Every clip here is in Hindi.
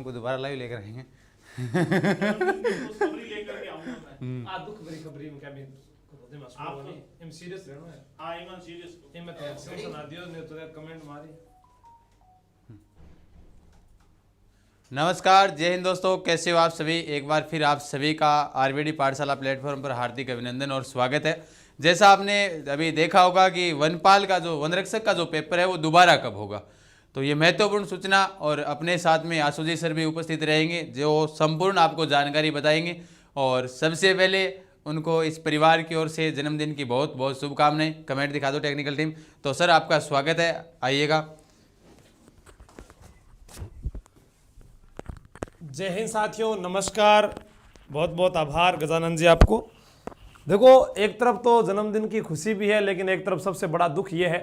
को दोबारा लाइव लेकर आएंगे। दुख भरी खबरी में क्या भी आप एम सीरियस रहना है। हां ईमान सीरियस ए मैं टेंशन सुना दियो ने तो कमेंट मारी। नमस्कार, जय हिंद दोस्तों, कैसे हो आप सभी। एक बार फिर आप सभी का आरबीडी पाठशाला प्लेटफॉर्म पर हार्दिक अभिनंदन और स्वागत है। जैसा आपने अभी देखा होगा कि वनपाल का जो वनरक्षक का जो पेपर है वो दोबारा कब होगा, तो ये महत्वपूर्ण सूचना, और अपने साथ में आशुजी सर भी उपस्थित रहेंगे जो संपूर्ण आपको जानकारी बताएंगे। और सबसे पहले उनको इस परिवार की ओर से जन्मदिन की बहुत बहुत शुभकामनाएं। कमेंट दिखा दो टेक्निकल टीम। तो सर आपका स्वागत है, आइएगा। जय हिंद साथियों, नमस्कार, बहुत बहुत आभार गजानंद जी आपको। देखो, एक तरफ तो जन्मदिन की खुशी भी है, लेकिन एक तरफ सबसे बड़ा दुख ये है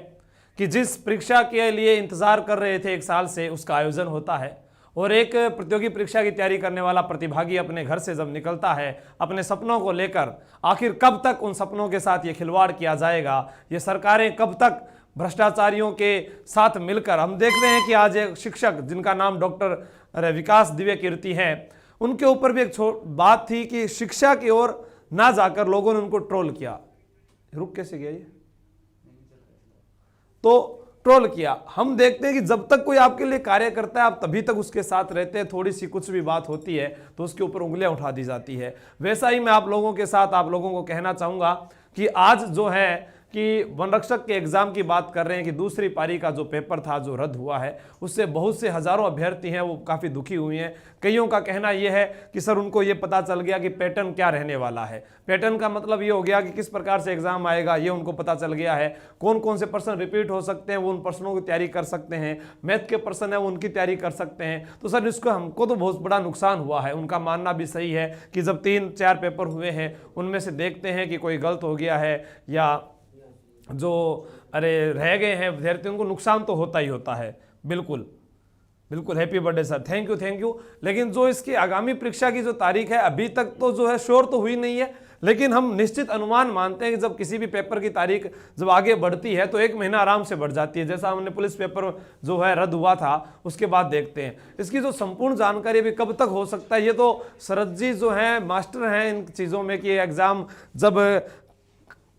कि जिस परीक्षा के लिए इंतजार कर रहे थे 1 साल से, उसका आयोजन होता है और एक प्रतियोगी परीक्षा की तैयारी करने वाला प्रतिभागी अपने घर से जब निकलता है अपने सपनों को लेकर, आखिर कब तक उन सपनों के साथ ये खिलवाड़ किया जाएगा, ये सरकारें कब तक भ्रष्टाचारियों के साथ मिलकर। हम देख रहे हैं कि आज एक शिक्षक जिनका नाम डॉक्टर विकास दिव्य कीर्ति है, उनके ऊपर भी एक बात थी कि शिक्षा की ओर ना जाकर लोगों ने उनको ट्रोल किया। रुक कैसे गया ये, तो ट्रोल किया। हम देखते हैं कि जब तक कोई आपके लिए कार्य करता है आप तभी तक उसके साथ रहते हैं, थोड़ी सी कुछ भी बात होती है तो उसके ऊपर उंगलियां उठा दी जाती है। वैसा ही मैं आप लोगों के साथ आप लोगों को कहना चाहूंगा कि आज जो है कि वनरक्षक के एग्जाम की बात कर रहे हैं कि दूसरी पारी का जो पेपर था जो रद्द हुआ है, उससे बहुत से हजारों अभ्यर्थी हैं वो काफ़ी दुखी हुए हैं। कईयों का कहना यह है कि सर उनको ये पता चल गया कि पैटर्न क्या रहने वाला है। पैटर्न का मतलब ये हो गया कि किस प्रकार से एग्जाम आएगा ये उनको पता चल गया है। कौन कौन से प्रश्न रिपीट हो सकते हैं वो उन प्रश्नों की तैयारी कर सकते हैं, मैथ के प्रश्न है वो उनकी तैयारी कर सकते हैं। तो सर इसको हमको तो बहुत बड़ा नुकसान हुआ है। उनका मानना भी सही है कि जब 3-4 पेपर हुए हैं उनमें से देखते हैं कि कोई गलत हो गया है या जो रह गए हैं विद्यार्थियों को नुकसान तो होता ही होता है। बिल्कुल बिल्कुल, happy birthday sir, thank you. लेकिन जो इसकी आगामी परीक्षा की जो तारीख है अभी तक तो जो है श्योर तो हुई नहीं है, लेकिन हम निश्चित अनुमान मानते हैं कि जब किसी भी पेपर की तारीख जब आगे बढ़ती है तो 1 महीना आराम से बढ़ जाती है। जैसा हमने पुलिस पेपर जो है रद्द हुआ था उसके बाद देखते हैं इसकी जो संपूर्ण जानकारी भी कब तक हो सकता है। ये तो शरद जी जो हैं मास्टर हैं इन चीज़ों में कि एग्ज़ाम जब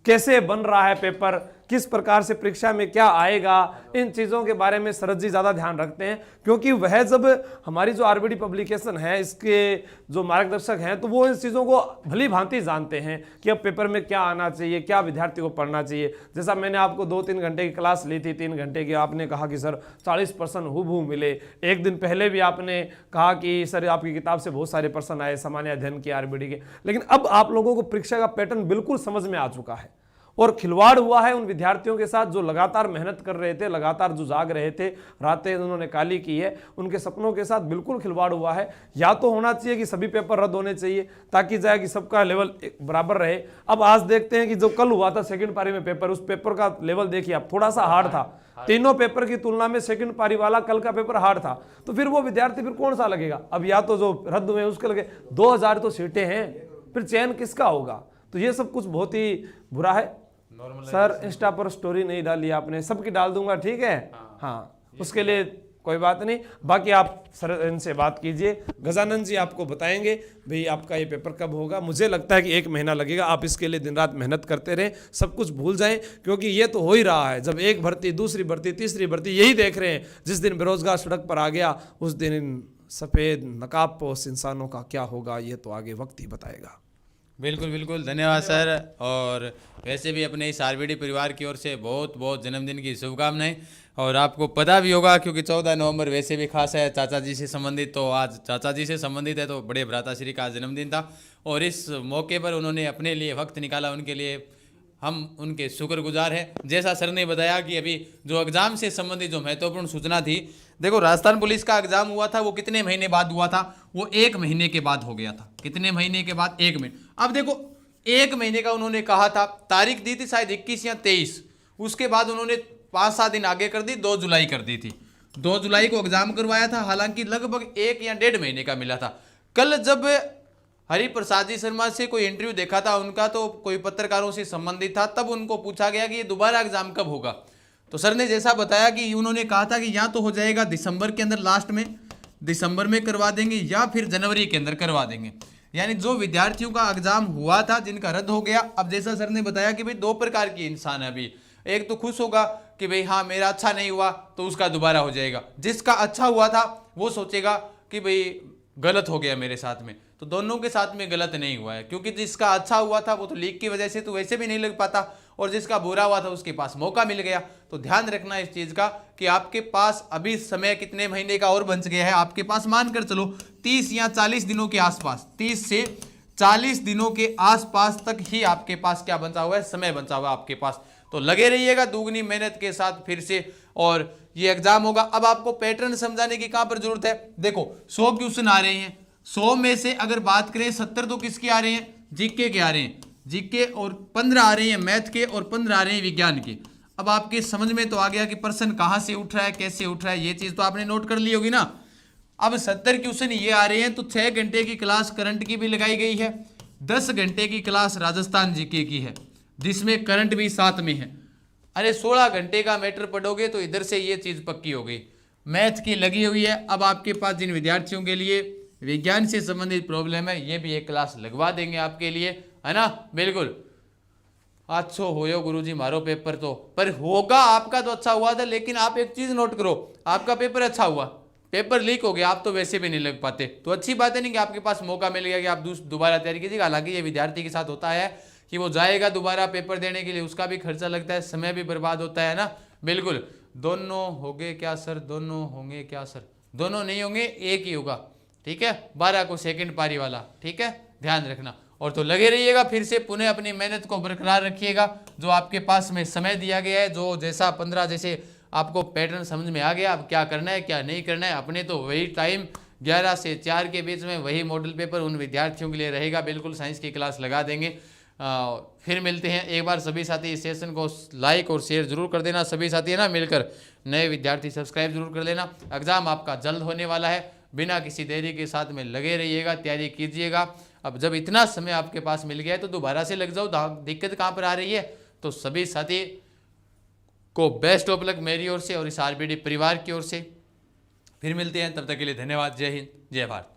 कैसे बन रहा है, पेपर किस प्रकार से परीक्षा में क्या आएगा, इन चीज़ों के बारे में शरद जी ज़्यादा ध्यान रखते हैं, क्योंकि वह जब हमारी जो आरबीडी पब्लिकेशन है इसके जो मार्गदर्शक हैं तो वो इन चीज़ों को भली भांति जानते हैं कि अब पेपर में क्या आना चाहिए, क्या विद्यार्थी को पढ़ना चाहिए। जैसा मैंने आपको 2-3 घंटे की क्लास ली थी, 3 घंटे की, आपने कहा कि सर 40% हूबहू मिले। एक दिन पहले भी आपने कहा कि सर आपकी किताब से बहुत सारे प्रश्न आए सामान्य अध्ययन की आरबीडी के। लेकिन अब आप लोगों को परीक्षा का पैटर्न बिल्कुल समझ में आ चुका है और खिलवाड़ हुआ है उन विद्यार्थियों के साथ जो लगातार मेहनत कर रहे थे, लगातार जो जाग रहे थे, रातें उन्होंने काली की है, उनके सपनों के साथ बिल्कुल खिलवाड़ हुआ है। या तो होना चाहिए कि सभी पेपर रद्द होने चाहिए ताकि जाए कि सबका लेवल बराबर रहे। अब आज देखते हैं कि जो कल हुआ था सेकंड पारी में पेपर, उस पेपर का लेवल देखिए आप, थोड़ा सा हार्ड था। तीनों पेपर की तुलना में सेकंड पारी वाला कल का पेपर हार्ड था, तो फिर वो विद्यार्थी फिर कौन सा लगेगा। अब या तो जो रद्द हुए उसके लगे 2000 तो सीटें हैं, फिर चयन किसका होगा। तो ये सब कुछ बहुत ही बुरा है। सर इंस्टा पर स्टोरी नहीं डाली आपने, सबकी डाल दूंगा, ठीक है। हाँ, उसके लिए कोई बात नहीं। बाकी आप सर इनसे बात कीजिए, गजानंद जी आपको बताएंगे भाई आपका ये पेपर कब होगा। मुझे लगता है कि 1 महीना लगेगा। आप इसके लिए दिन रात मेहनत करते रहें, सब कुछ भूल जाएं, क्योंकि ये तो हो ही रहा है। जब एक भर्ती, दूसरी भर्ती, तीसरी भर्ती, यही देख रहे हैं। जिस दिन बेरोजगार सड़क पर आ गया उस दिन इन सफ़ेद नकाबपोश इंसानों का क्या होगा ये तो आगे वक्त ही बताएगा। बिल्कुल, धन्यवाद सर। और वैसे भी अपने इस आरबीडी परिवार की ओर से बहुत बहुत जन्मदिन की शुभकामनाएं। और आपको पता भी होगा क्योंकि 14 नवंबर वैसे भी खास है चाचा जी से संबंधित, तो आज चाचा जी से संबंधित है, तो बड़े भ्राताश्री का जन्मदिन था और इस मौके पर उन्होंने अपने लिए वक्त निकाला, उनके लिए हम उनके शुक्रगुजार हैं। जैसा सर ने बताया कि अभी जो एग्ज़ाम से संबंधित जो महत्वपूर्ण सूचना थी, देखो राजस्थान पुलिस का एग्ज़ाम हुआ था वो कितने महीने बाद हुआ था, वो 1 महीने के बाद हो गया था। कितने महीने के बाद? 1 महीने। अब देखो 1 महीने का उन्होंने कहा था, तारीख दी थी शायद 21 या 23, उसके बाद उन्होंने 5-7 दिन आगे कर दी, 2 जुलाई कर दी थी। 2 जुलाई को एग्ज़ाम करवाया था, हालांकि लगभग 1 या 1.5 महीने का मिला था। कल जब हरिप्रसाद जी शर्मा से कोई इंटरव्यू देखा था उनका, तो कोई पत्रकारों से संबंधित था, तब उनको पूछा गया कि ये दोबारा एग्जाम कब होगा, तो सर ने जैसा बताया कि उन्होंने कहा था कि या तो हो जाएगा दिसंबर के अंदर लास्ट में, दिसंबर में करवा देंगे या फिर जनवरी के अंदर करवा देंगे। यानी जो विद्यार्थियों का एग्जाम हुआ था जिनका रद्द हो गया, अब जैसा सर ने बताया कि भाई दो प्रकार की इंसान है अभी, एक तो खुश होगा कि भाई हाँ मेरा अच्छा नहीं हुआ तो उसका दोबारा हो जाएगा, जिसका अच्छा हुआ था वो सोचेगा कि भाई गलत हो गया मेरे साथ में। तो दोनों के साथ में गलत नहीं हुआ है, क्योंकि जिसका अच्छा हुआ था वो तो लीक की वजह से तो वैसे भी नहीं लग पाता, और जिसका बुरा हुआ था उसके पास मौका मिल गया। तो ध्यान रखना इस चीज का कि आपके पास अभी समय कितने महीने का और बच गया है, आपके पास मानकर चलो 30 या 40 दिनों के आसपास, 30 से 40 दिनों के आसपास तक ही आपके पास क्या बचा हुआ है, समय बचा हुआ है आपके पास। तो लगे रहिएगा दुगनी मेहनत के साथ फिर से, और ये एग्जाम होगा। अब आपको पैटर्न समझाने की कहां पर जरूरत है, देखो 100 क्वेश्चन आ रहे हैं, 100 में से अगर बात करें 70 तो किसके आ रहे हैं, जीके के आ रहे हैं, जीके, और 15 आ रहे हैं मैथ के, और 15 आ रहे हैं विज्ञान के। अब आपके समझ में तो आ गया कि प्रश्न कहां से उठ रहा है, कैसे उठ रहा है, ये चीज तो आपने नोट कर ली होगी ना। अब 70 क्वेश्चन ये आ रहे हैं, तो 6 घंटे की क्लास करंट की भी लगाई गई है, 10 घंटे की क्लास राजस्थान जीके की है, जिसमें करंट भी साथ में है। अरे 16 घंटे का मैटर पढ़ोगे तो इधर से ये चीज पक्की हो गई, मैथ की लगी हुई है। अब आपके पास जिन विद्यार्थियों के लिए विज्ञान से संबंधित प्रॉब्लम है, ये भी एक क्लास लगवा देंगे आपके लिए, है ना। बिल्कुल अच्छो होयो गुरुजी मारो पेपर तो, पर होगा आपका तो अच्छा हुआ था, लेकिन आप एक चीज नोट करो, आपका पेपर अच्छा हुआ, पेपर लीक हो गया, आप तो वैसे भी नहीं लग पाते। तो अच्छी बात है नहीं कि आपके पास मौका मिल गया कि आप दोबारा तैयारी कीजिएगा। हालांकि ये विद्यार्थी के साथ होता है कि वो जाएगा दोबारा पेपर देने के लिए, उसका भी खर्चा लगता है, समय भी बर्बाद होता है ना। बिल्कुल दोनों होंगे क्या सर, दोनों होंगे क्या सर, दोनों नहीं होंगे, एक ही होगा, ठीक है, 12 को सेकंड पारी वाला, ठीक है, ध्यान रखना। और तो लगे रहिएगा, फिर से पुनः अपनी मेहनत को बरकरार रखिएगा। जो आपके पास में समय दिया गया है, जो जैसा 15 जैसे आपको पैटर्न समझ में आ गया, अब क्या करना है क्या नहीं करना है, अपने तो वही टाइम 11 से 4 के बीच में वही मॉडल पेपर उन विद्यार्थियों के लिए रहेगा। बिल्कुल साइंस की क्लास लगा देंगे। फिर मिलते हैं। एक बार सभी साथी इस सेशन को लाइक और शेयर जरूर कर देना, सभी साथी है ना, मिलकर नए विद्यार्थी सब्सक्राइब जरूर कर लेना। एग्जाम आपका जल्द होने वाला है, बिना किसी देरी के साथ में लगे रहिएगा, तैयारी कीजिएगा। अब जब इतना समय आपके पास मिल गया है तो दोबारा से लग जाओ, दिक्कत कहाँ पर आ रही है। तो सभी साथी को बेस्ट ऑफ लक मेरी ओर से और इस आरबीडी परिवार की ओर से। फिर मिलते हैं, तब तक के लिए धन्यवाद। जय हिंद, जय भारत।